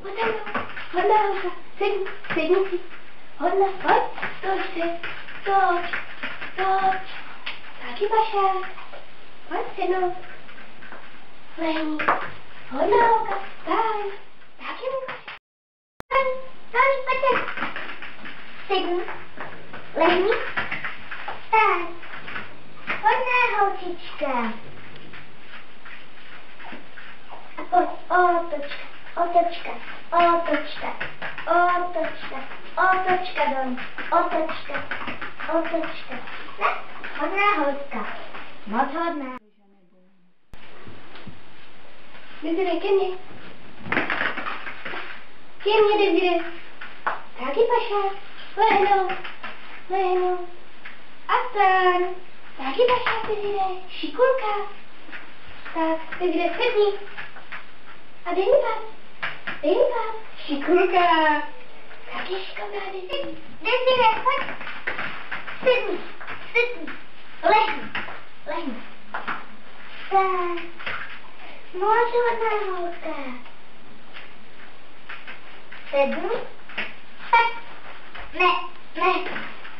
Hodna, Holka, sedni si. Hodna, hoď, toč se, toč. Taky pašák. Pojď sednout. Lehni. Hodna, Holka, vstaň. Taky mu pašák. Vstaň, pojď sem. Sedni. Lehni. Vstaň. Hodná holčička. A pojď, otočka dolů, otočka. Ne, hodná holka. Moc hodná. Desire, ke mně. Desire. Taky pašák. Lehnout. A vstaň. Taky pašák, Desire. Šikulka. Tak, Desire, sedni. A dej mi pás. Šikulka. Taky šikulka, Desire, pojď. Sedni. Lehni. Tak. Moc hodná holka. Sedni. Tak. Ne.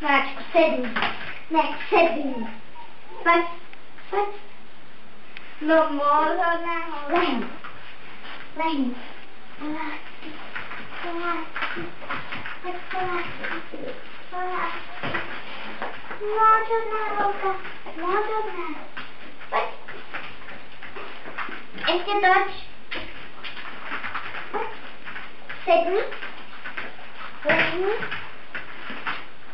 Máčku, sedni. Ne, sedni. Pojď. No, moc hodná holka. Lehni. Moc hodná holka. Pojď. Ještě toč. Sedni. Lehni.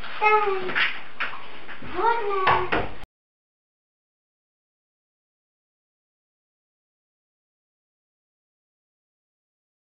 Vstaň. Hodná.